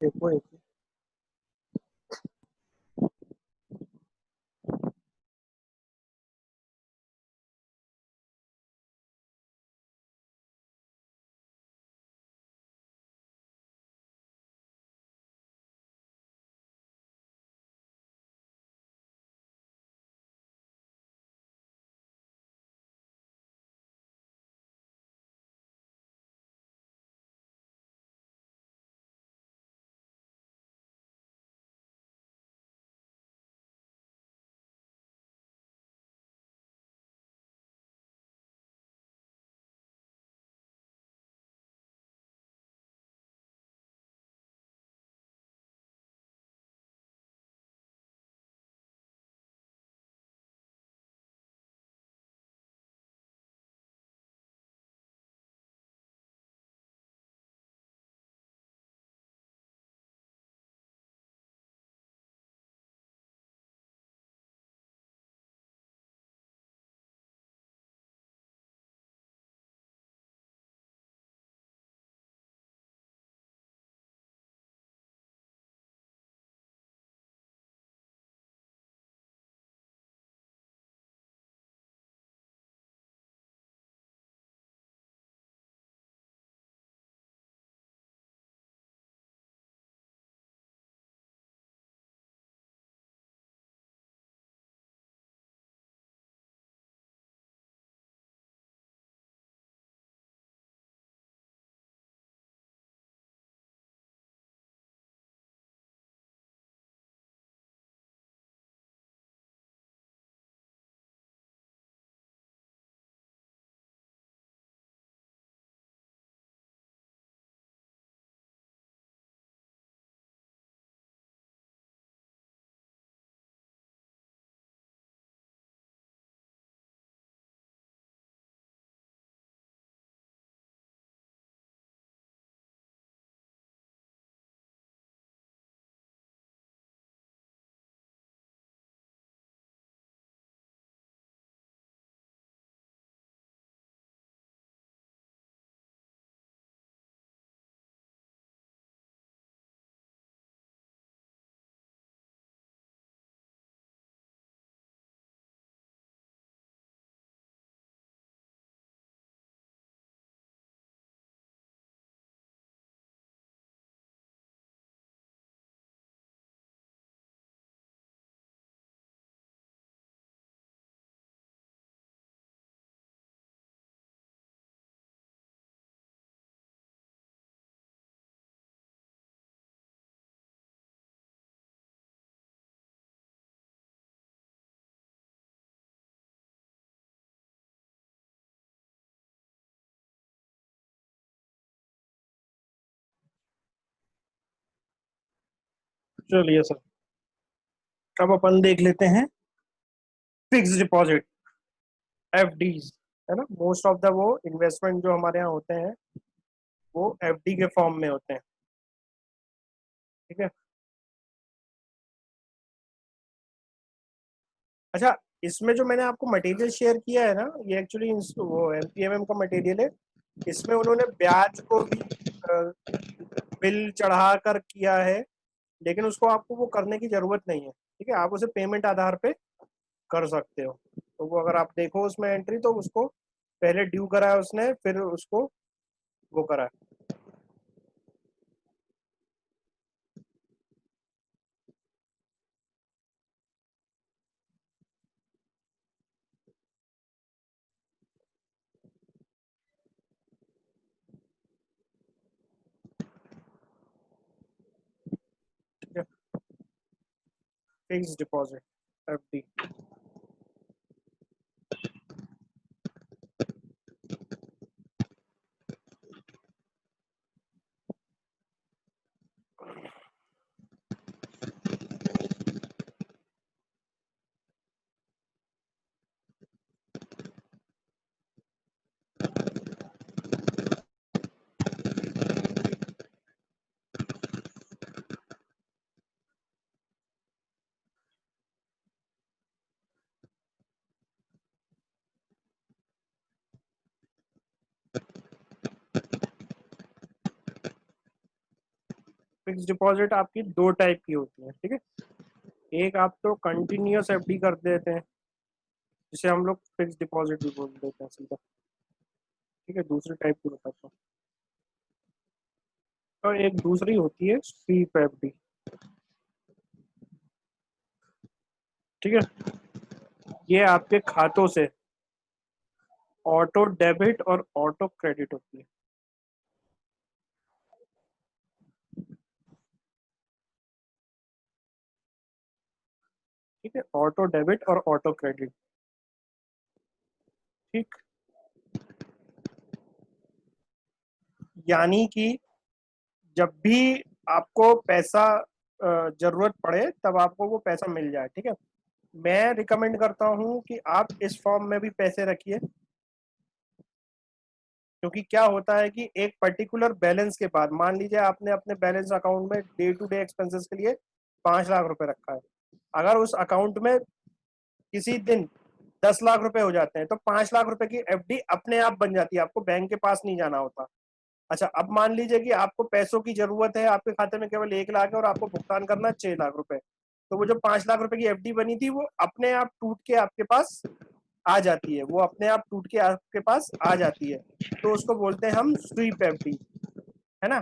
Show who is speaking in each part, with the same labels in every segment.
Speaker 1: देखो एक। चलिए सर, अब अपन देख लेते हैं फिक्स डिपॉजिट, एफडीज। है ना, मोस्ट ऑफ द वो इन्वेस्टमेंट जो हमारे यहाँ होते हैं वो एफडी के फॉर्म में होते हैं। ठीक है। अच्छा, इसमें जो मैंने आपको मटेरियल शेयर किया है ना, ये एक्चुअली वो एमपीएमएम का मटेरियल है। इसमें उन्होंने ब्याज को भी बिल चढ़ा कर किया है, लेकिन उसको आपको वो करने की जरूरत नहीं है। ठीक है, आप उसे पेमेंट आधार पे कर सकते हो। तो वो अगर आप देखो उसमें एंट्री, तो उसको पहले ड्यू करा है उसने, फिर उसको वो करा है। ठीक है, fix deposit, FD. Fix deposit आपकी दो टाइप की होती है, ठीक है। एक आप तो कंटिन्यूअस एफडी कर देते हैं, जिसे हम लोग फिक्स डिपॉजिट भी बोल देते हैं सीधा, ठीक है। दूसरी टाइप की बताता हूँ। और एक दूसरी होती है स्वीप एफडी, ठीक है। ये आपके खातों से ऑटो डेबिट और ऑटो क्रेडिट होती है, ठीक है। ऑटो डेबिट और ऑटो क्रेडिट, ठीक। यानी कि जब भी आपको पैसा जरूरत पड़े तब आपको वो पैसा मिल जाए, ठीक है। मैं रिकमेंड करता हूँ कि आप इस फॉर्म में भी पैसे रखिए, क्योंकि क्या होता है कि एक पर्टिकुलर बैलेंस के बाद, मान लीजिए आपने अपने बैलेंस अकाउंट में डे टू डे एक्सपेंसेस के लिए 5 लाख रुपए रखा है। अगर उस अकाउंट में किसी दिन 10 लाख रुपए हो जाते हैं तो 5 लाख रुपए की एफडी अपने आप बन जाती है, आपको बैंक के पास नहीं जाना होता। अच्छा, अब मान लीजिए कि आपको पैसों की जरूरत है, आपके खाते में केवल 1 लाख है और आपको भुगतान करना है 6 लाख रुपए, तो वो जो 5 लाख रुपए की एफडी बनी थी वो अपने आप टूट के आपके पास आ जाती है, वो अपने आप टूट के आपके पास आ जाती है। तो उसको बोलते हैं हम स्वीप एफडी, है ना।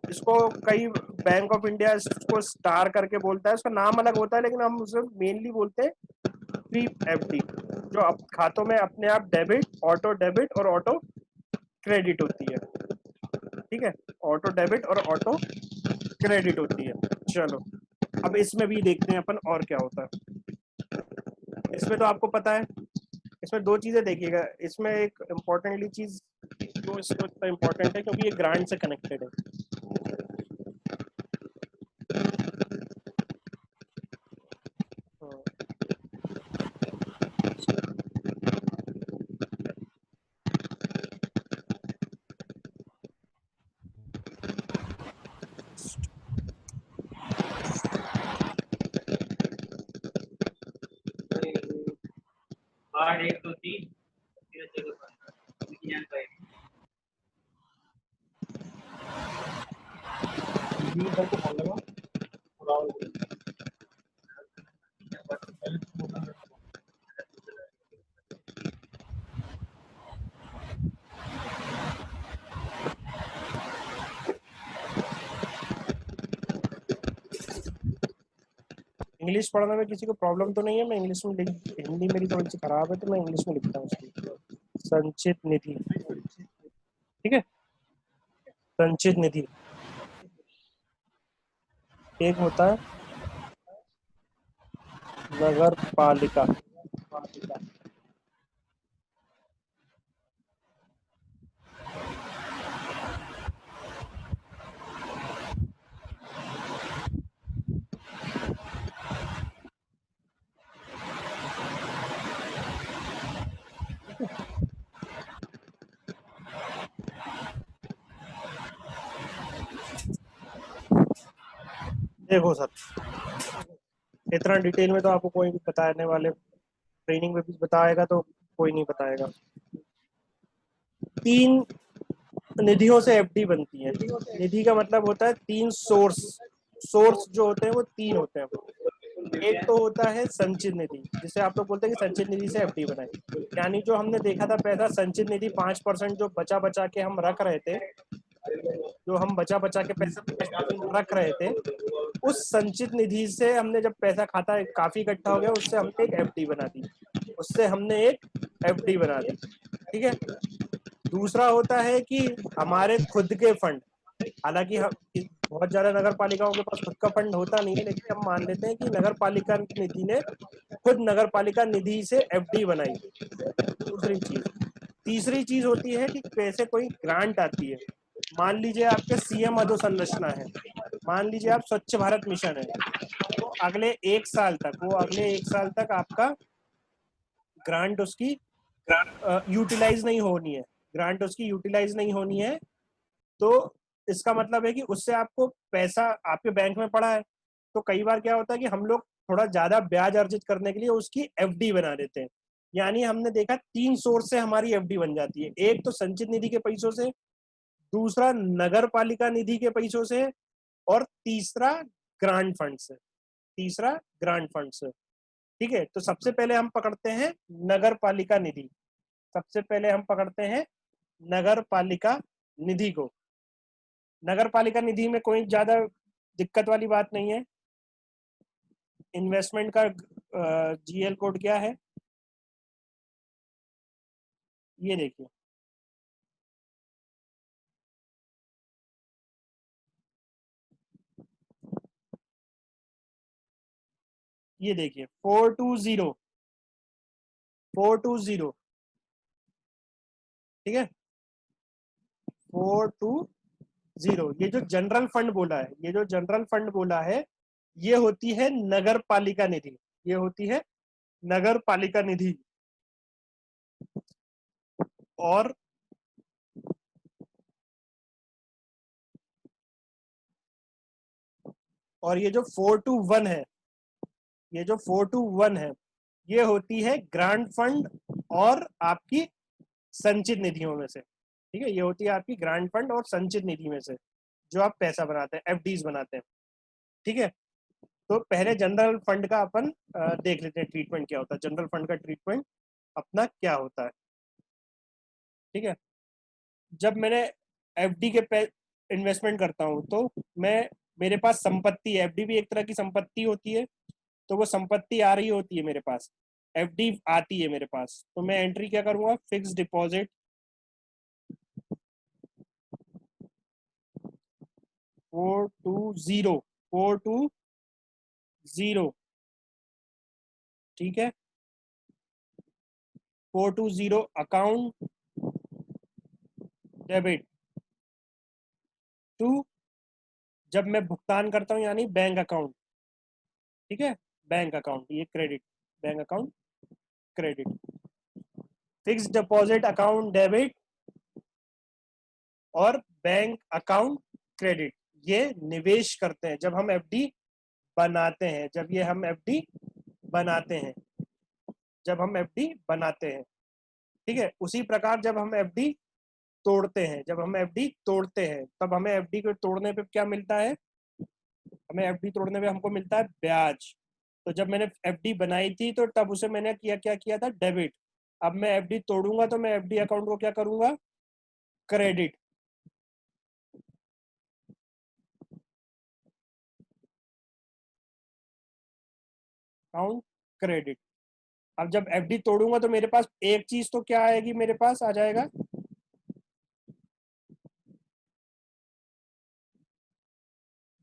Speaker 1: इसको कई, बैंक ऑफ इंडिया इसको स्टार करके बोलता है, उसका नाम अलग होता है, लेकिन हम उसे मेनली बोलते हैं स्वीप एफडी, जो अब खातों में अपने आप डेबिट और ऑटो क्रेडिट होती है, ठीक है। ऑटो डेबिट और ऑटो क्रेडिट होती है। चलो, अब इसमें भी देखते हैं अपन और क्या होता है। इसमें तो आपको पता है, इसमें दो चीजें देखिएगा। इसमें एक इम्पोर्टेंटली चीज जो इसमें इतना इम्पोर्टेंट है क्योंकि ये ग्रांट से कनेक्टेड है। हाँ,
Speaker 2: आठ एक दो तीन
Speaker 1: इंग्लिश पढ़ने में किसी को प्रॉब्लम तो नहीं है? मैं इंग्लिश में लिख, हिंदी मेरी थोड़ी सी खराब है तो मैं इंग्लिश में लिखता हूँ उसकी। संचित निधि, ठीक है। संचित निधि एक होता है नगर पालिका, देखो सर, इतना डिटेल में तो आपको कोई भी बताने वाले, ट्रेनिंग में भी बताएगा तो कोई नहीं बताएगा। 3 निधियों से एफडी बनती है। निधि का मतलब होता है 3 सोर्स, सोर्स जो होते हैं वो 3 होते हैं। एक तो होता है संचित निधि, जिसे आप लोग बोलते हैं कि संचित निधि से एफडी बनाए, यानी जो हमने देखा था पैसा संचित निधि 5% जो बचा बचा के हम रख रहे थे, जो हम बचा बचा के पैसा 5% रख रहे थे, उस संचित निधि से हमने जब पैसा खाता काफी इकट्ठा हो गया, उससे हमने एक एफडी बना दी, उससे हमने एक एफडी बना दी, ठीक है। दूसरा होता है कि हमारे खुद के फंड, हालांकि हम बहुत ज्यादा नगर पालिकाओं के पास खुद का फंड होता नहीं है, लेकिन हम मान लेते हैं कि नगर पालिका निधि ने खुद नगर पालिका निधि से एफडी बनाई, दूसरी चीज। तीसरी चीज होती है कि कैसे कोई ग्रांट आती है, मान लीजिए आपके सीएम अधोसंरचना है, मान लीजिए आप स्वच्छ भारत मिशन है, तो अगले एक साल तक आपका ग्रांट उसकी यूटिलाइज नहीं होनी है, ग्रांट उसकी यूटिलाइज नहीं होनी है। तो इसका मतलब है कि उससे आपको पैसा आपके बैंक में पड़ा है, तो कई बार क्या होता है कि हम लोग थोड़ा ज्यादा ब्याज अर्जित करने के लिए उसकी एफडी बना देते हैं। यानी हमने देखा 3 सोर्स से हमारी एफडी बन जाती है, एक तो संचित निधि के पैसों से, दूसरा नगर पालिका निधि के पैसों से, और तीसरा ग्रांट फंड से, तीसरा ग्रांट फंड से। ठीक है, तो सबसे पहले हम पकड़ते हैं नगर पालिका निधि, सबसे पहले हम पकड़ते हैं नगर पालिका निधि को। नगर पालिका निधि में कोई ज्यादा दिक्कत वाली बात नहीं है। इन्वेस्टमेंट का जीएल कोड क्या है, ये देखिए, ये देखिए 420, 420, ठीक है, 420। ये जो जनरल फंड बोला है, ये जो जनरल फंड बोला है, ये होती है नगर पालिका निधि, ये होती है नगर पालिका निधि। और ये जो 421 है, ये जो 421 है, ये होती है ग्रांट फंड और आपकी संचित निधियों में से। ठीक है, ये होती है आपकी ग्रांट फंड और संचित निधि में से, जो आप पैसा बनाते हैं, एफडीज बनाते हैं। ठीक है, तो पहले जनरल फंड का अपन देख लेते हैं ट्रीटमेंट क्या होता है, जनरल फंड का ट्रीटमेंट अपना क्या होता है। ठीक है, जब मैंने एफडी के इन्वेस्टमेंट करता हूँ तो मैं, मेरे पास संपत्ति है, एफडी भी एक तरह की संपत्ति होती है, तो वो संपत्ति आ रही होती है मेरे पास, एफडी आती है मेरे पास, तो मैं एंट्री क्या करूंगा, फिक्स डिपॉजिट 420, 420, ठीक है, 420 अकाउंट डेबिट टू, जब मैं भुगतान करता हूँ यानी बैंक अकाउंट। ठीक है, बैंक अकाउंट, ये credit, bank account credit, fix deposit account debit और बैंक अकाउंट क्रेडिट, ये निवेश करते हैं जब हम एफडी बनाते हैं, जब ये हम एफडी बनाते हैं, जब हम एफडी बनाते हैं। ठीक है, उसी प्रकार जब हम एफडी तोड़ते हैं, जब हम एफडी तोड़ते हैं, तब हमें एफडी को तोड़ने पे क्या मिलता है, हमें एफडी तोड़ने पे हमको मिलता है ब्याज। तो जब मैंने एफडी बनाई थी तो तब उसे मैंने क्या किया था, डेबिट। अब मैं एफडी तोड़ूंगा तो मैं एफडी अकाउंट को क्या करूंगा, क्रेडिट, अकाउंट क्रेडिट। अब जब एफडी तोड़ूंगा तो मेरे पास एक चीज तो क्या आएगी, मेरे पास आ जाएगा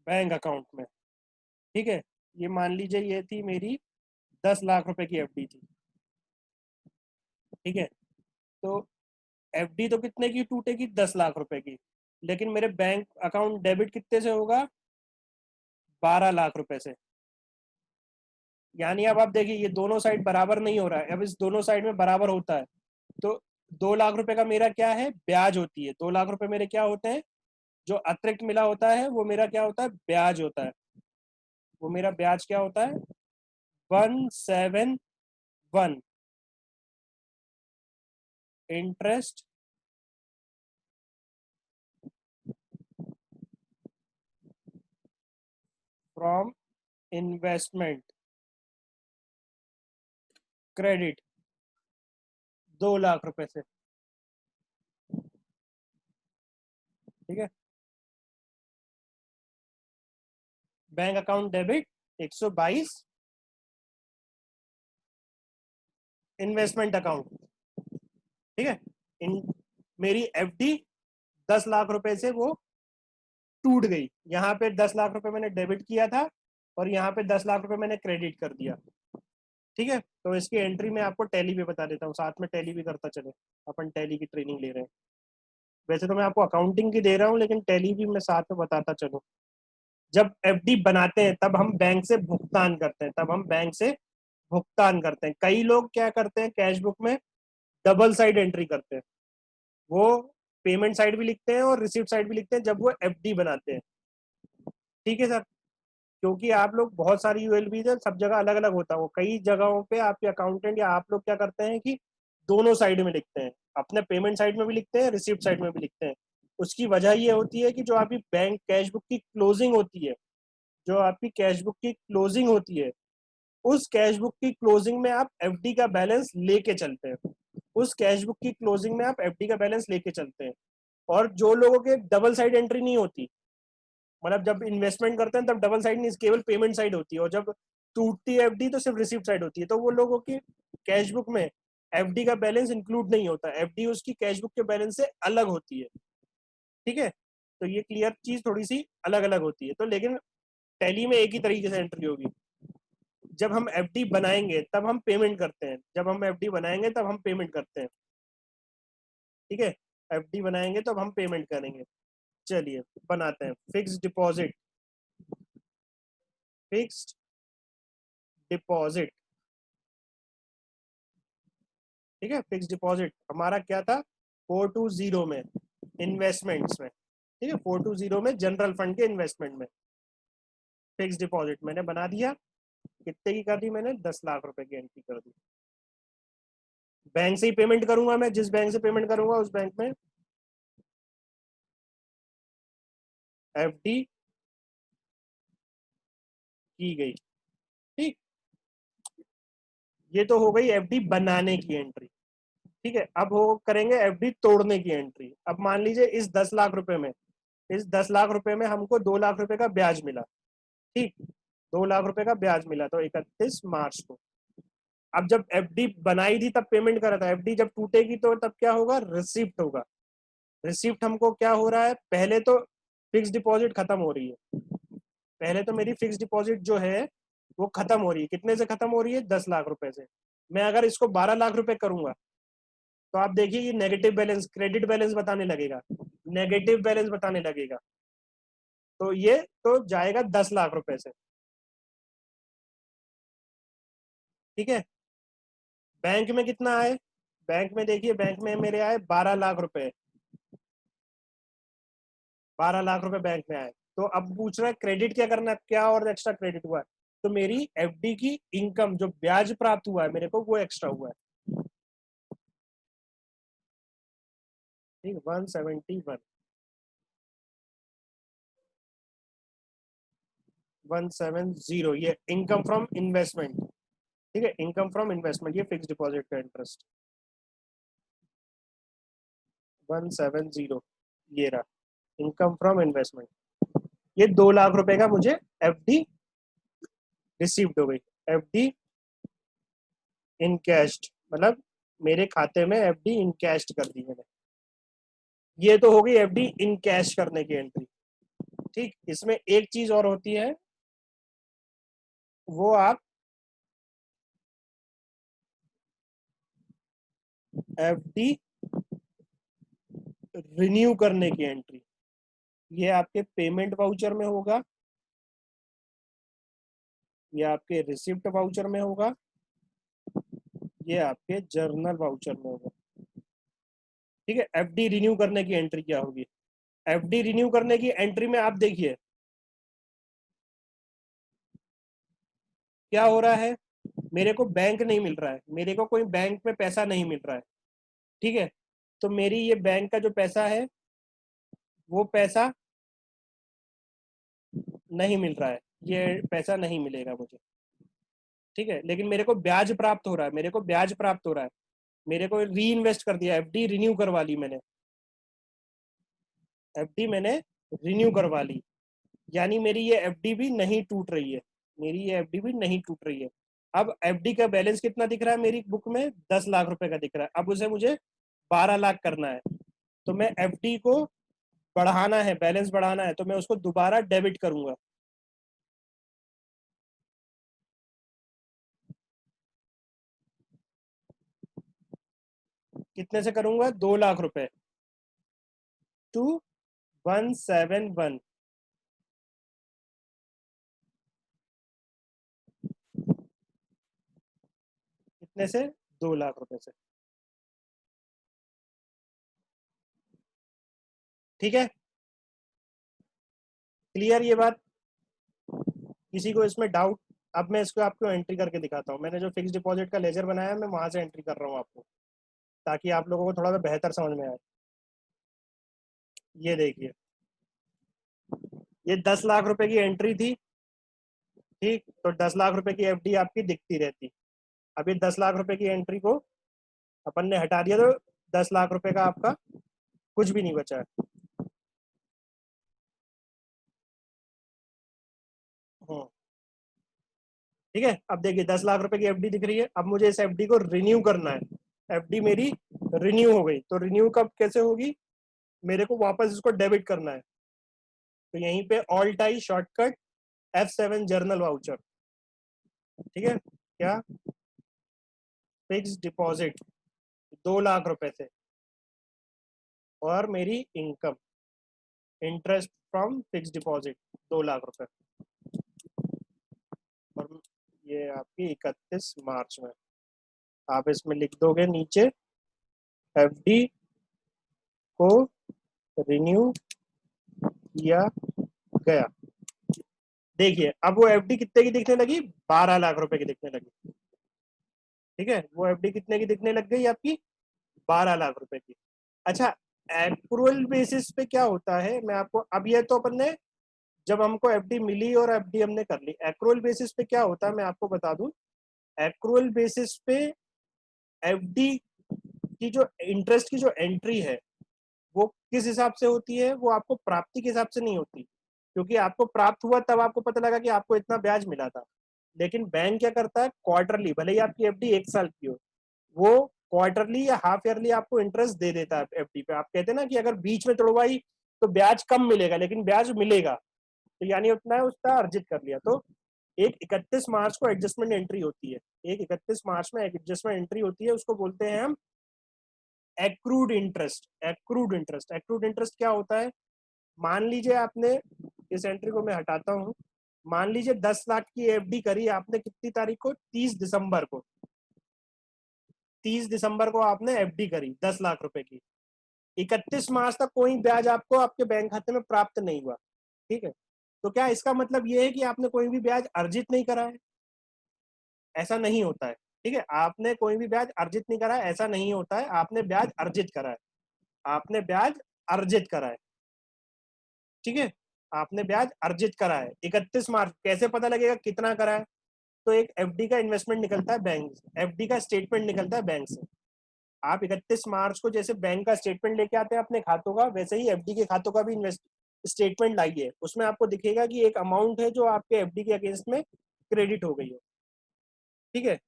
Speaker 1: बैंक अकाउंट में। ठीक है, ये मान लीजिए ये थी मेरी 10 लाख रुपए की एफडी थी। ठीक है, तो एफडी तो कितने की टूटेगी, 10 लाख रुपए की, लेकिन मेरे बैंक अकाउंट डेबिट कितने से होगा, 12 लाख रुपए से। यानी अब आप देखिए ये दोनों साइड बराबर नहीं हो रहा है, अब इस दोनों साइड में बराबर होता है तो 2 लाख रुपए का मेरा क्या है, ब्याज होती है, 2 लाख रुपए मेरे क्या होते हैं, जो अतिरिक्त मिला होता है वो मेरा क्या होता है, ब्याज होता है। वो मेरा ब्याज क्या होता है, 171 interest from investment credit, 2 lakh रुपए से। ठीक है, bank account debit 122 investment account. ठीक है, इन मेरी एफडी 10 लाख रुपए से वो टूट गई, यहाँ पे 10 लाख रुपए मैंने डेबिट किया था और यहाँ पे 10 लाख रुपए मैंने क्रेडिट कर दिया। ठीक है, तो इसकी एंट्री मैं आपको टैली भी बता देता हूँ, साथ में टैली भी करता चले, अपन टैली की ट्रेनिंग ले रहे हैं। वैसे तो मैं आपको अकाउंटिंग की दे रहा हूँ लेकिन टैली भी मैं साथ में बताता चलूँ। जब एफडी बनाते हैं तब हम बैंक से भुगतान करते हैं, तब हम बैंक से भुगतान करते हैं। कई लोग क्या करते हैं, कैश बुक में डबल साइड एंट्री करते हैं, वो पेमेंट साइड भी लिखते हैं और रिसिप्ट साइड भी लिखते हैं जब वो एफडी बनाते हैं। ठीक है सर, क्योंकि आप लोग बहुत सारी यूएलबी है, सब जगह अलग अलग होता है, वो कई जगहों पे आपके अकाउंटेंट या आप लोग क्या करते हैं कि दोनों साइड में लिखते हैं, अपने पेमेंट साइड में भी लिखते हैं, रिसिप्ट साइड में भी लिखते हैं। उसकी वजह ये होती है कि जो आपकी बैंक कैश बुक की क्लोजिंग होती है, जो आपकी कैश बुक की क्लोजिंग होती है, उस कैश बुक की क्लोजिंग में आप एफडी का बैलेंस लेके चलते हैं। उस कैश बुक की क्लोजिंग में आप एफडी का बैलेंस लेके चलते हैं। और जो लोगों के डबल साइड एंट्री नहीं होती, मतलब जब इन्वेस्टमेंट करते हैं तब डबल साइड नहीं, केवल पेमेंट साइड होती है, और जब टूटती है एफडी तो सिर्फ रिसिप्ट साइड होती है, तो वो लोगों की कैश बुक में एफडी का बैलेंस इंक्लूड नहीं होता, एफडी उसकी कैश बुक के बैलेंस से अलग होती है। ठीक है, तो ये क्लियर चीज थोड़ी सी अलग अलग होती है। तो लेकिन टैली में एक ही तरीके से एंट्री होगी। जब हम एफडी बनाएंगे तब हम पेमेंट करते हैं, जब हम एफडी बनाएंगे तब हम पेमेंट करते हैं। ठीक है, एफडी बनाएंगे तब हम पेमेंट करेंगे। चलिए बनाते हैं फिक्स्ड डिपॉजिट। फिक्स्ड डिपॉजिट, ठीक है, फिक्स्ड डिपॉजिट हमारा क्या था 420 में, इन्वेस्टमेंट्स में। ठीक है, 420 में जनरल फंड के इन्वेस्टमेंट में फिक्स्ड डिपॉजिट मैंने बना दिया। कितने की कर दी मैंने, 10 लाख रुपए की एंट्री कर दी। बैंक से ही पेमेंट करूंगा मैं, जिस बैंक से पेमेंट करूंगा उस बैंक में एफडी की गई। ठीक, ये तो हो गई एफडी बनाने की एंट्री। ठीक है, अब हो करेंगे एफडी तोड़ने की एंट्री। अब मान लीजिए इस 10 लाख रुपए में, इस 10 लाख रुपए में हमको 2 लाख रुपए का ब्याज मिला। ठीक, 2 लाख रुपए का ब्याज मिला तो 31 मार्च को। अब जब एफडी बनाई थी तब पेमेंट करा था, एफडी जब टूटेगी तो तब क्या होगा, रिसिप्ट होगा। रिसिप्ट हमको क्या हो रहा है, पहले तो फिक्स डिपॉजिट खत्म हो रही है, पहले तो मेरी फिक्स डिपॉजिट जो है वो खत्म हो रही है। कितने से खत्म हो रही है, 10 लाख रुपए से। मैं अगर इसको 12 लाख रुपए करूंगा तो आप देखिए ये नेगेटिव बैलेंस, क्रेडिट बैलेंस बताने लगेगा, नेगेटिव बैलेंस बताने लगेगा। तो ये तो जाएगा 10 लाख रुपए से। ठीक है, बैंक में कितना आए, बैंक में देखिए, बैंक में मेरे आए 12 लाख रुपए, 12 लाख रुपए बैंक में आए। तो अब पूछ रहा है क्रेडिट क्या करना है, क्या और एक्स्ट्रा क्रेडिट हुआ है। तो मेरी एफडी की इनकम जो ब्याज प्राप्त हुआ है मेरे को वो एक्स्ट्रा हुआ है। ठीक, 171, 170, ये इनकम फ्रॉम इन्वेस्टमेंट। ठीक है, इनकम फ्रॉम इन्वेस्टमेंट, ये फिक्स डिपॉजिट का इंटरेस्ट 170, ये रहा इनकम फ्रॉम इन्वेस्टमेंट। ये 2 लाख रुपए का मुझे एफडी रिसीव्ड हो गई, एफडी इन कैश्ड, मतलब मेरे खाते में एफडी इन कैश्ड कर दी मैंने। ये तो हो गई एफडी इन कैश करने की एंट्री। ठीक, इसमें एक चीज और होती है, वो आप एफडी रिन्यू करने की एंट्री। ये आपके पेमेंट वाउचर में होगा, ये आपके रिसिप्ट वाउचर में होगा, ये आपके जर्नल वाउचर में होगा। ठीक है, एफडी रिन्यू करने की एंट्री क्या होगी, एफडी रिन्यू करने की एंट्री में आप देखिए क्या हो रहा है, मेरे को बैंक नहीं मिल रहा है, मेरे को कोई बैंक में पैसा नहीं मिल रहा है। ठीक है, तो मेरी ये बैंक का जो पैसा है वो पैसा नहीं मिल रहा है, ये पैसा नहीं मिलेगा मुझे। ठीक है, लेकिन मेरे को ब्याज प्राप्त हो रहा है, मेरे को ब्याज प्राप्त हो रहा है, मेरे को री इन्वेस्ट कर दिया, एफडी रिन्यू करवा ली मैंने, एफडी मैंने रिन्यू करवा ली, यानी मेरी ये एफडी भी नहीं टूट रही है, मेरी ये एफडी भी नहीं टूट रही है। अब एफडी का बैलेंस कितना दिख रहा है मेरी बुक में, 10 लाख रुपए का दिख रहा है। अब उसे मुझे 12 लाख करना है, तो मैं एफडी को बढ़ाना है, बैलेंस बढ़ाना है, तो मैं उसको दोबारा डेबिट करूंगा। कितने से करूंगा, 2 लाख रुपए टू 171, कितने से, 2 लाख रुपए से। ठीक है, क्लियर ये बात, किसी को इसमें डाउट। अब मैं इसको आपको एंट्री करके दिखाता हूँ, मैंने जो फिक्स डिपॉजिट का लेजर बनाया है मैं वहां से एंट्री कर रहा हूँ आपको, ताकि आप लोगों को थोड़ा सा बेहतर समझ में आए। ये देखिए, ये 10 लाख रुपए की एंट्री थी, ठीक। तो 10 लाख रुपए की एफडी आपकी दिखती रहती। अभी 10 लाख रुपए की एंट्री को अपन ने हटा दिया, तो 10 लाख रुपए का आपका कुछ भी नहीं बचा है। हम्म, ठीक है। अब देखिए 10 लाख रुपए की एफडी दिख रही है, अब मुझे इस एफडी को रिन्यू करना है। एफडी मेरी रिन्यू हो गई, तो रिन्यू कब कैसे होगी, मेरे को वापस इसको डेबिट करना है। तो यहीं पे all tie shortcut F7 journal voucher, ठीक है। क्या, फिक्स डिपॉजिट 2 लाख रुपए से, और मेरी income interest from fix deposit 2 lakh रुपए, और ये आपकी 31 मार्च में। आप इसमें लिख दोगे नीचे एफडी को रिन्यू किया गया। देखिए अब वो एफडी कितने की दिखने लगी, 12 लाख रुपए की दिखने लगी, ठीक है। वो एफडी कितने की दिखने लग गई आपकी, 12 लाख रुपए की। अच्छा, एक्रूअल बेसिस पे क्या होता है, मैं आपको, अब ये तो अपन ने, जब हमको एफडी मिली और एफडी हमने कर ली, एक्रूअल बेसिस पे क्या होता है मैं आपको बता दूं। एक्रूअल बेसिस पे एफडी की जो इंटरेस्ट की जो एंट्री है, वो किस हिसाब से होती है, वो आपको प्राप्ति के हिसाब से नहीं होती, क्योंकि आपको प्राप्त हुआ तब आपको पता लगा कि आपको इतना ब्याज मिला था। लेकिन बैंक क्या करता है, क्वार्टरली, भले ही आपकी एफडी 1 साल की हो, वो क्वार्टरली या हाफ ईयरली आपको इंटरेस्ट दे देता है एफडी पे। आप कहते हैं ना कि अगर बीच में तोड़वाई तो ब्याज कम मिलेगा, लेकिन ब्याज मिलेगा, तो यानी उतना है उसका अर्जित कर लिया। तो एक 31 मार्च को एडजस्टमेंट एंट्री होती है, एक 31 मार्च में एडजस्टमेंट एंट्री होती है, उसको बोलते हैं हम accrued interest. Accrued interest, accrued interest क्या होता है, मान लीजिए आपने, इस एंट्री को मैं हटाता हूं, मान लीजिए 10 लाख की एफडी करी आपने कितनी तारीख को, 30 दिसंबर को। 30 दिसंबर को आपने एफडी करी 10 लाख रुपए की, 31 मार्च तक कोई ब्याज आपको आपके बैंक खाते में प्राप्त नहीं हुआ, ठीक है। तो क्या इसका मतलब ये है कि आपने कोई भी ब्याज अर्जित नहीं करा है, ऐसा नहीं होता है, ठीक है। आपने कोई भी ब्याज अर्जित नहीं करा है, ऐसा नहीं होता है, आपने ब्याज अर्जित करा है, आपने ब्याज अर्जित करा है, ठीक है। आपने ब्याज अर्जित करा है 31 मार्च। कैसे पता लगेगा कितना करा है, तो एक एफडी का इन्वेस्टमेंट निकलता है बैंक से, एफडी का स्टेटमेंट निकलता है बैंक से। आप 31 मार्च को जैसे बैंक का स्टेटमेंट लेके आते हैं अपने खातों का, वैसे ही एफडी के खातों का भी इन्वेस्ट स्टेटमेंट लाइए। उसमें आपको दिखेगा कि एक अमाउंट है जो आपके एफडी के अगेंस्ट में क्रेडिट हो गई है, ठीक है।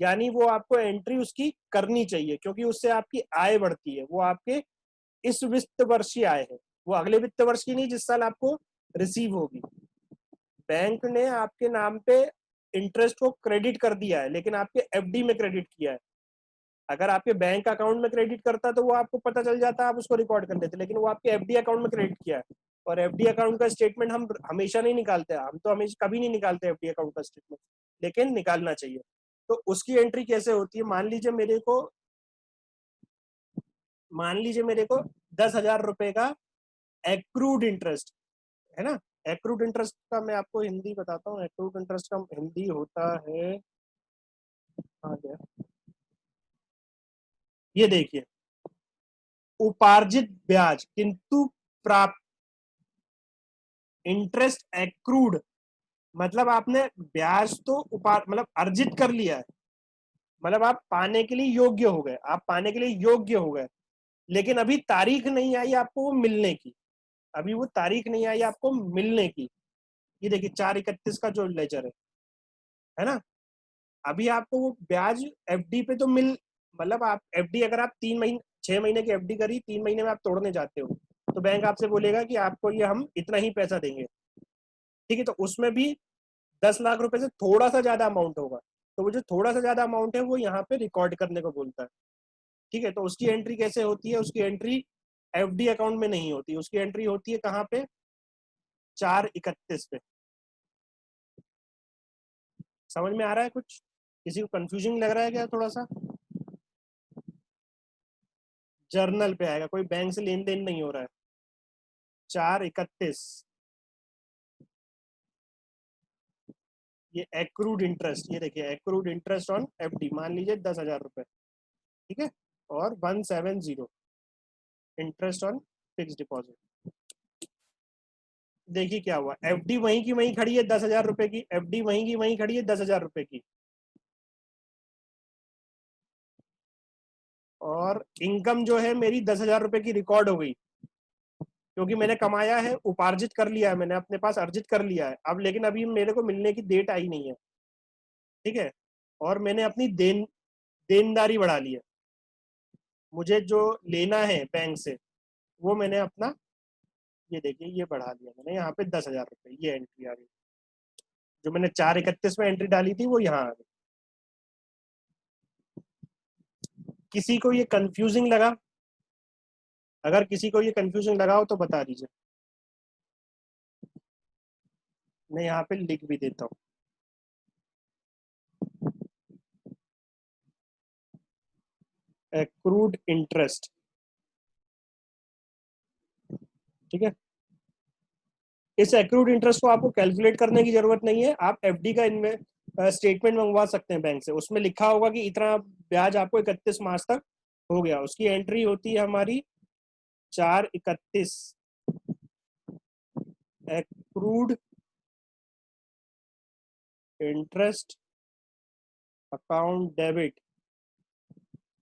Speaker 1: यानी वो आपको एंट्री उसकी करनी चाहिए, क्योंकि उससे आपकी आय बढ़ती है। वो आपके इस वित्त वर्ष की आय है, वो अगले वित्त वर्ष की नहीं जिस साल आपको रिसीव होगी। बैंक ने आपके नाम पे इंटरेस्ट को क्रेडिट कर दिया है, लेकिन आपके एफडी में क्रेडिट किया है। अगर आपके बैंक अकाउंट में क्रेडिट करता तो वो आपको पता चल जाता, आप उसको रिकॉर्ड कर लेते, लेकिन वो आपके एफडी अकाउंट में क्रेडिट किया है। और एफडी अकाउंट का स्टेटमेंट हम हमेशा नहीं निकालते, हम तो हमेशा कभी नहीं निकालते एफडी अकाउंट का स्टेटमेंट, लेकिन निकालना चाहिए। तो उसकी एंट्री कैसे होती है, मान लीजिए मेरे को 10,000 रुपए का एक्रूड इंटरेस्ट है ना। एक्रूड इंटरेस्ट का मैं आपको हिंदी बताता हूँ, एक्रूड इंटरेस्ट का हिंदी होता है, आ गया, ये देखिए, उपार्जित ब्याज किंतु प्राप्त, इंटरेस्ट एक्रूड, मतलब आपने ब्याज तो उपार मतलब अर्जित कर लिया है, मतलब आप पाने के लिए योग्य हो गए, आप पाने के लिए योग्य हो गए, लेकिन अभी तारीख नहीं आई आपको वो मिलने की, अभी वो तारीख नहीं आई आपको मिलने की। ये देखिए 4/31 का जो लेजर है ना, अभी आपको वो ब्याज एफडी पे तो मिल, मतलब आप एफडी, अगर आप 3 महीने 6 महीने की एफडी करी, 3 महीने में आप तोड़ने जाते हो, तो बैंक आपसे बोलेगा कि आपको ये हम इतना ही पैसा देंगे, ठीक है। तो उसमें भी 10 लाख रुपए से थोड़ा सा ज्यादा अमाउंट होगा, तो वो जो थोड़ा सा ज्यादा अमाउंट है वो यहाँ पे रिकॉर्ड करने को बोलता है, ठीक है। तो उसकी एंट्री कैसे होती है, उसकी एंट्री एफडी अकाउंट में नहीं होती, उसकी एंट्री होती है कहाँ पे, 4/31 पे। समझ में आ रहा है कुछ, किसी को कंफ्यूजिंग लग रहा है क्या थोड़ा सा। जर्नल पे आएगा, कोई बैंक से लेन देन नहीं हो रहा है। 4/31, ये एक्रूड इंटरेस्ट, ये देखिए एक्रूड इंटरेस्ट ऑन एफडी, मान लीजिए 10,000 रुपए, ठीक है। और 170 इंटरेस्ट ऑन फिक्स डिपॉजिट, देखिए क्या हुआ, एफडी वहीं की वहीं खड़ी है 10,000 रुपए की, एफडी वहीं की वहीं खड़ी है 10,000 रुपए की, और इनकम जो है मेरी 10,000 रुपए की रिकॉर्ड हो गई, क्योंकि मैंने कमाया है, उपार्जित कर लिया है, मैंने अपने पास अर्जित कर लिया है अब, लेकिन अभी मेरे को मिलने की डेट आई नहीं है, ठीक है। और मैंने अपनी देनदारी बढ़ा ली है, मुझे जो लेना है बैंक से वो मैंने अपना, ये देखिए ये बढ़ा लिया मैंने, यहाँ पे 10,000 रुपए ये एंट्री आ गई, जो मैंने 4/31 में एंट्री डाली थी वो यहाँ आ गई। किसी को ये कंफ्यूजिंग लगा? अगर किसी को ये कंफ्यूजिंग लगा हो तो बता दीजिए, मैं यहाँ पे लिख भी देता हूँ। एक्रूड इंटरेस्ट, ठीक है। इस एक्रूड इंटरेस्ट को आपको कैलकुलेट करने की जरूरत नहीं है, आप एफडी का स्टेटमेंट मंगवा सकते हैं बैंक से, उसमें लिखा होगा कि इतना ब्याज आपको 31 मार्च तक हो गया, उसकी एंट्री होती है हमारी 4/31, accrued interest account debit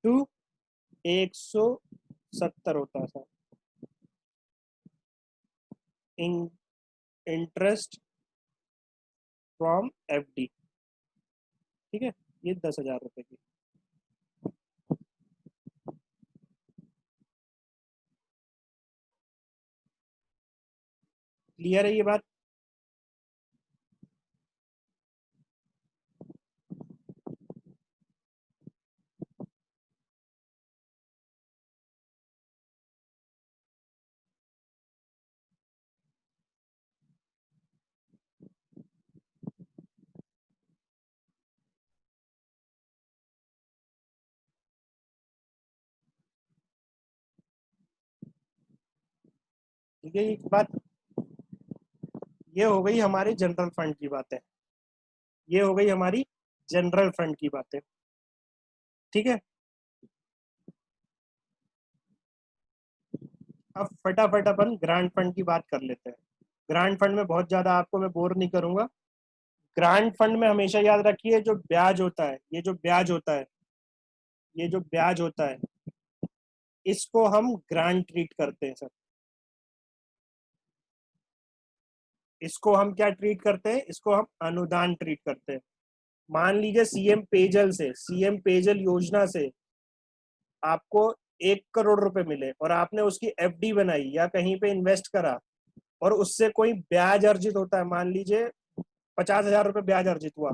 Speaker 1: to 170 होता था, इंटरेस्ट फ्रॉम एफडी, ठीक है, ये 10,000 रुपए की। क्लियर है ये बात? ठीक है, एक बात ये हो गई हमारे जनरल फंड की बातें, ये हो गई हमारी जनरल फंड की बातें, ठीक है। अब फटाफट अपन ग्रांट फंड की बात कर लेते हैं। ग्रांट फंड में बहुत ज्यादा आपको मैं बोर नहीं करूंगा। ग्रांट फंड में हमेशा याद रखिए, जो ब्याज होता है, ये जो ब्याज होता है, ये जो ब्याज होता है, इसको हम ग्रांट ट्रीट करते हैं सर। इसको हम क्या ट्रीट करते हैं? इसको हम अनुदान ट्रीट करते हैं। मान लीजिए सीएम पेयजल से, सीएम पेयजल योजना से आपको 1 करोड़ रुपए मिले और आपने उसकी एफडी बनाई या कहीं पे इन्वेस्ट करा, और उससे कोई ब्याज अर्जित होता है, मान लीजिए 50,000 रुपए ब्याज अर्जित हुआ,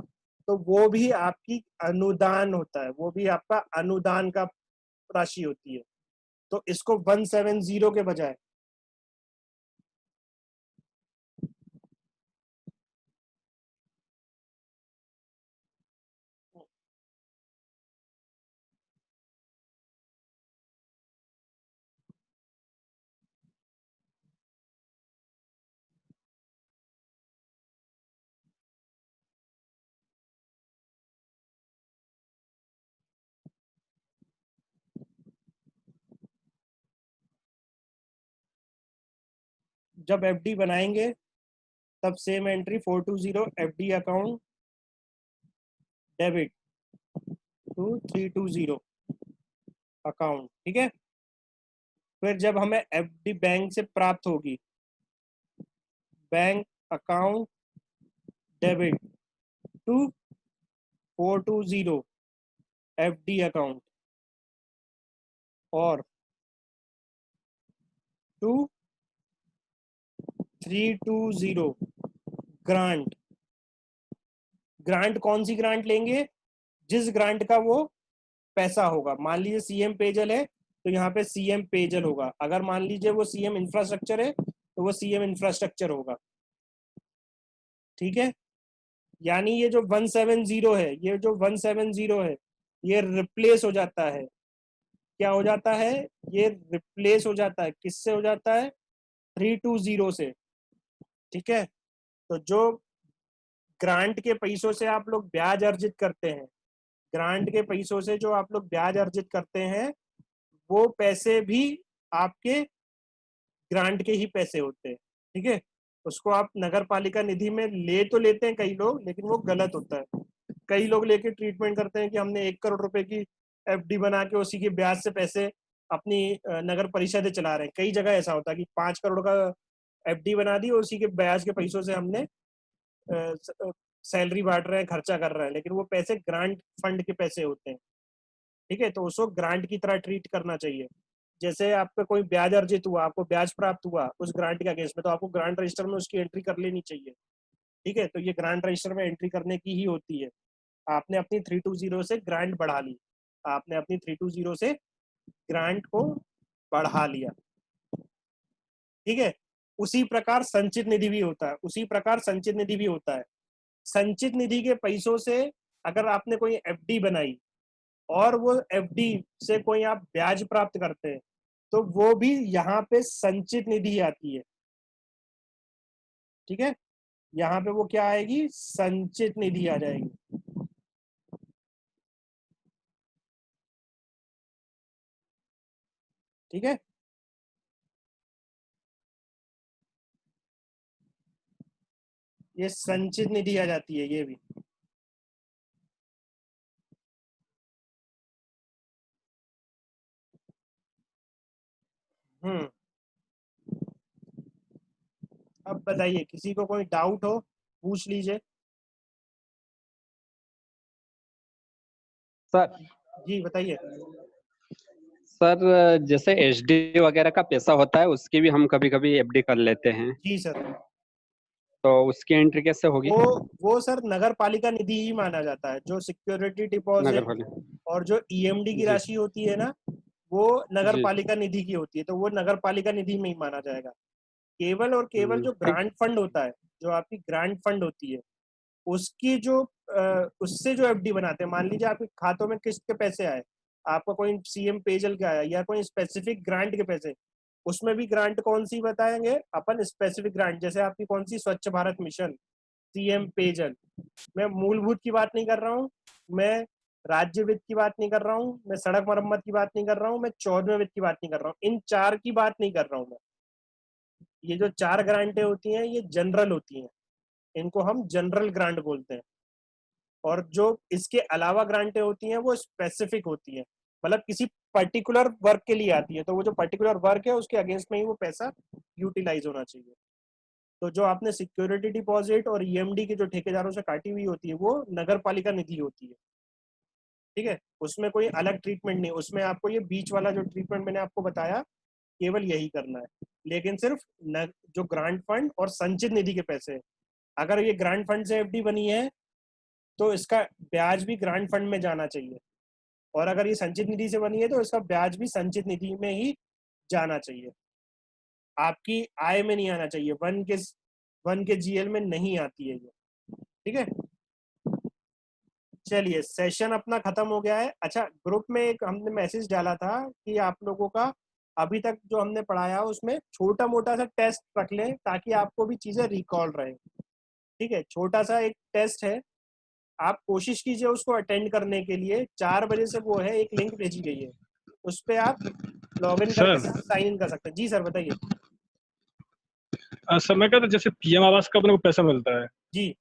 Speaker 1: तो वो भी आपकी अनुदान होता है, वो भी आपका अनुदान का राशि होती है। तो इसको 170 के बजाय जब एफडी बनाएंगे तब same entry 420 FD account debit to 320 account, ठीक है। फिर जब हमें एफडी बैंक से प्राप्त होगी, bank account debit to 420 FD account और टू 320 ग्रांट। ग्रांट कौन सी ग्रांट लेंगे? जिस ग्रांट का वो पैसा होगा। मान लीजिए सीएम पेयजल है तो यहाँ पे सीएम पेयजल होगा, अगर मान लीजिए वो सीएम इंफ्रास्ट्रक्चर है तो वो सीएम इंफ्रास्ट्रक्चर होगा, ठीक है। यानी ये जो 170 है, ये जो 170 है, ये रिप्लेस हो जाता है। क्या हो जाता है? ये रिप्लेस हो जाता है, किससे हो जाता है? 320 से, ठीक है। तो जो ग्रांट के पैसों से आप लोग ब्याज अर्जित करते हैं, ग्रांट के पैसों से जो आप लोग ब्याज अर्जित करते हैं, वो पैसे भी आपके ग्रांट के ही पैसे होते हैं, ठीक है। उसको आप नगर पालिका निधि में ले तो लेते हैं कई लोग, लेकिन वो गलत होता है। कई लोग लेके ट्रीटमेंट करते हैं कि हमने 1 करोड़ रुपए की एफडी बना के उसी के ब्याज से पैसे अपनी नगर परिषदें चला रहे हैं। कई जगह ऐसा होता है कि 5 करोड़ का एफडी बना दी और उसी के ब्याज के पैसों से हमने सैलरी बांट रहे हैं, खर्चा कर रहे हैं, लेकिन वो पैसे ग्रांट फंड के पैसे होते हैं। ठीक है, तो उसको ग्रांट की तरह ट्रीट करना चाहिए। जैसे आपका कोई ब्याज अर्जित हुआ, आपको ब्याज प्राप्त हुआ उस ग्रांट के अगेंस्ट में, तो आपको ग्रांट रजिस्टर में उसकी एंट्री कर लेनी चाहिए। ठीक है, तो ये ग्रांट रजिस्टर में एंट्री करने की ही होती है। आपने अपनी 320 से ग्रांट बढ़ा ली, आपने अपनी 320 से ग्रांट को बढ़ा लिया। ठीक है, उसी प्रकार संचित निधि भी होता है, उसी प्रकार संचित निधि भी होता है। संचित निधि के पैसों से अगर आपने कोई एफडी बनाई और वो एफडी से कोई आप ब्याज प्राप्त करते हैं, तो वो भी यहाँ पे संचित निधि आती है। ठीक है, यहाँ पे वो क्या आएगी, संचित निधि आ जाएगी। ठीक है, ये संचित निधि आ जाती है, ये भी। हम्म, अब बताइए, किसी को कोई डाउट हो पूछ लीजिए।
Speaker 3: सर
Speaker 1: जी बताइए।
Speaker 3: सर जैसे एचडी वगैरह का पैसा होता है उसकी भी हम कभी कभी एफडी कर लेते हैं,
Speaker 1: जी सर,
Speaker 3: तो उसकी एंट्री कैसे होगी?
Speaker 1: वो सर नगर पालिका निधि ही माना जाता है। जो सिक्योरिटी डिपॉजिट
Speaker 3: नगर पालिका
Speaker 1: और जो ईएमडी की
Speaker 3: जी
Speaker 1: राशि होती है ना, वो नगर
Speaker 3: जी
Speaker 1: पालिका निधि की होती है, तो वो नगर पालिका निधि में ही माना जाएगा। केवल और केवल जो
Speaker 3: ठीक।
Speaker 1: ग्रांट फंड होता है, जो आपकी ग्रांट फंड होती है, उसकी जो उससे जो एफडी बनाते हैं, मान लीजिए आपके खातों में किस्त के पैसे आए, आपका कोई सीएम पेयजल का आया या कोई स्पेसिफिक ग्रांट के पैसे, उसमें भी ग्रांट कौन सी बताएंगे अपन, स्पेसिफिक ग्रांट। जैसे आपकी कौन सी, स्वच्छ भारत मिशन, सीएम पेयजल। मैं मूलभूत की बात नहीं कर रहा हूँ, मैं राज्य वित्त की बात नहीं कर रहा हूँ, मैं सड़क मरम्मत की बात नहीं कर रहा हूँ, मैं 14वें वित्त की बात नहीं कर रहा हूँ, इन 4 की बात नहीं कर रहा हूँ मैं। ये जो 4 ग्रांटें होती हैं ये जनरल होती हैं, इनको हम जनरल ग्रांट बोलते हैं। और जो इसके अलावा ग्रांटें होती हैं वो स्पेसिफिक होती हैं, मतलब किसी पर्टिकुलर वर्क के लिए आती है, तो वो जो पर्टिकुलर वर्क है उसके अगेंस्ट में ही वो पैसा यूटिलाइज होना चाहिए। तो जो आपने सिक्योरिटी डिपॉजिट और ईएमडी के जो ठेकेदारों से काटी हुई होती है, वो नगर पालिका निधि होती है। ठीक है, उसमें कोई अलग ट्रीटमेंट नहीं, उसमें आपको ये बीच वाला जो ट्रीटमेंट मैंने आपको बताया, केवल यही करना है। लेकिन सिर्फ जो ग्रांट फंड और संचित निधि के पैसे, अगर ये ग्रांट फंड से एफडी बनी है तो इसका ब्याज भी ग्रांट फंड में जाना चाहिए, और अगर ये संचित निधि से बनी है तो इसका ब्याज भी संचित निधि में ही जाना चाहिए, आपकी आय में नहीं आना चाहिए। वन के जीएल में नहीं आती है ये। ठीक है, चलिए सेशन अपना खत्म हो गया है। अच्छा, ग्रुप में एक हमने मैसेज डाला था कि आप लोगों का अभी तक जो हमने पढ़ाया उसमें छोटा मोटा सा टेस्ट रख लें ताकि आपको भी चीजें रिकॉल रहे। ठीक है, छोटा सा एक टेस्ट है, आप कोशिश कीजिए उसको अटेंड करने के लिए। 4 बजे से वो है, एक लिंक भेजी गई है, उस पर आप लॉग इन करके साइन इन कर सकते हैं। जी सर बताइए।
Speaker 4: सर मैं कहता जैसे पीएम आवास का अपने को पैसा मिलता है
Speaker 1: जी,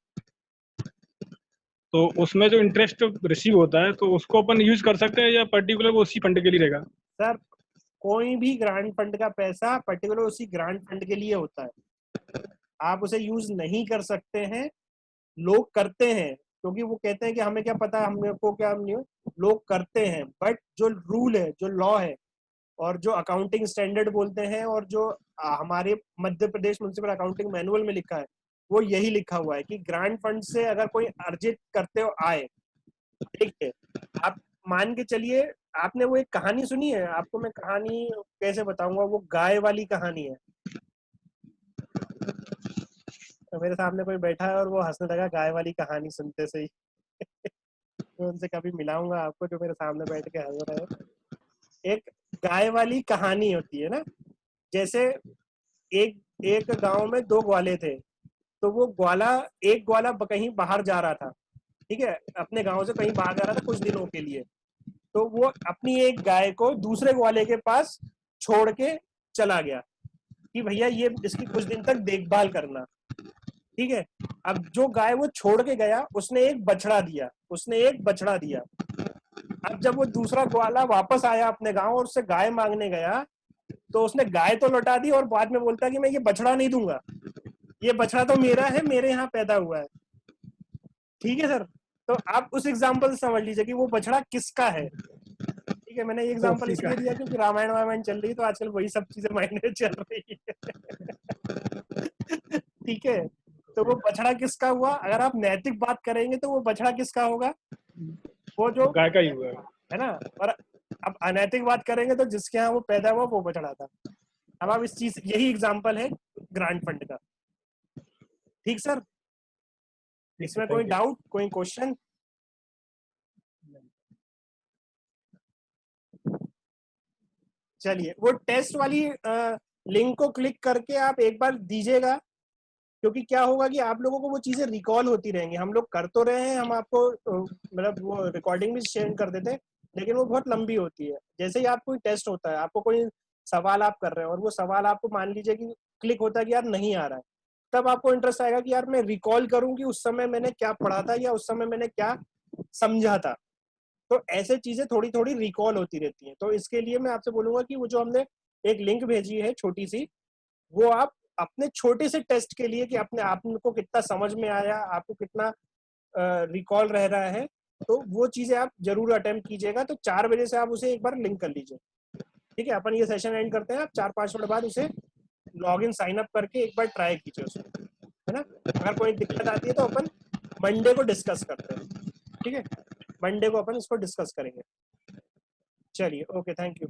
Speaker 4: तो उसमें जो इंटरेस्ट रिसीव होता है तो उसको अपन यूज कर सकते हैं या पर्टिकुलर वो उसी फंड के लिए रहेगा?
Speaker 1: सर कोई भी ग्रांट फंड का पैसा पर्टिकुलर उसी ग्रांट फंड के लिए होता है, आप उसे यूज नहीं कर सकते हैं। लोग करते हैं क्योंकि वो कहते हैं कि हमें क्या पता, हमको क्या नहीं, लोग करते हैं, बट जो रूल है, जो लॉ है, और जो अकाउंटिंग स्टैंडर्ड बोलते हैं, और जो हमारे Madhya Pradesh municipal accounting manual में लिखा है, वो यही लिखा हुआ है कि ग्रांट फंड से अगर कोई अर्जित करते हो आए, ठीक है, आप मान के चलिए, आपने वो एक कहानी सुनी है, आपको मैं कहानी कैसे बताऊंगा, वो गाय वाली कहानी है। तो मेरे सामने कोई बैठा है और वो हंसने लगा गाय वाली कहानी सुनते से ही। मैं उनसे कभी मिलाऊंगा आपको जो मेरे सामने बैठ के हंस रहे हैं। एक गाय वाली कहानी होती है ना, जैसे एक एक गांव में 2 ग्वाले थे, तो वो ग्वाला, एक ग्वाला कहीं बाहर जा रहा था, ठीक है, अपने गांव से कहीं बाहर जा रहा था कुछ दिनों के लिए, तो वो अपनी एक गाय को दूसरे ग्वाले के पास छोड़ के चला गया कि भैया ये इसकी कुछ दिन तक देखभाल करना। ठीक है, अब जो गाय वो छोड़ के गया उसने एक बछड़ा दिया, अब जब वो दूसरा ग्वाला वापस आया अपने गांव और उससे गाय मांगने गया तो उसने गाय तो लौटा दी और बाद में बोलता कि मैं ये बछड़ा नहीं दूंगा, ये बछड़ा तो मेरा है, मेरे यहाँ पैदा हुआ है। ठीक है सर, तो आप उस एग्जाम्पल से समझ लीजिए कि वो बछड़ा किसका है। ठीक है, मैंने ये एग्जाम्पल इसलिए दिया क्योंकि रामायण चल रही है तो आजकल वही सब चीजें माइंड में चल रही है। ठीक है, तो वो बछड़ा किसका हुआ? अगर आप नैतिक बात करेंगे तो वो बछड़ा किसका होगा? वो जो
Speaker 4: गाय का ही हुआ
Speaker 1: है ना। और अब अनैतिक बात करेंगे तो जिसके यहाँ वो पैदा हुआ वो बछड़ा था। अब आप इस चीज, यही एग्जाम्पल है ग्रांट फंड का। ठीक सर, इसमें कोई डाउट, कोई क्वेश्चन? चलिए, वो टेस्ट वाली लिंक को क्लिक करके आप एक बार दीजिएगा, क्योंकि क्या होगा कि आप लोगों को वो चीजें रिकॉल होती रहेंगी। हम लोग कर तो रहे हैं, हम आपको मतलब वो रिकॉर्डिंग भी शेयर कर देते हैं, लेकिन वो बहुत लंबी होती है। जैसे ही आप कोई टेस्ट होता है, आपको कोई सवाल आप कर रहे हैं और वो सवाल आपको मान लीजिए कि क्लिक होता है कि यार नहीं आ रहा है, तब आपको इंटरेस्ट आएगा कि यार मैं रिकॉल करूं कि उस समय मैंने क्या पढ़ा था या उस समय मैंने क्या समझा था। तो ऐसे चीजें थोड़ी थोड़ी रिकॉल होती रहती हैं। तो इसके लिए मैं आपसे बोलूंगा कि वो जो हमने एक लिंक भेजी है छोटी सी, वो आप अपने छोटे से टेस्ट के लिए कि अपने आप को कितना समझ में आया, आपको कितना रिकॉल रह रहा है, तो वो चीजें आप जरूर अटेम्प्ट कीजिएगा। तो 4 बजे से आप उसे एक बार लिंक कर लीजिए। ठीक है, अपन ये सेशन एंड करते हैं, आप 4-5 मिनट बाद उसे लॉग इन साइन अप करके एक बार ट्राई कीजिए उसे, है ना। अगर कोई दिक्कत आती है तो अपन मंडे को डिस्कस करते हैं। ठीक है, मंडे को अपन इसको डिस्कस करेंगे। चलिए, ओके, थैंक यू।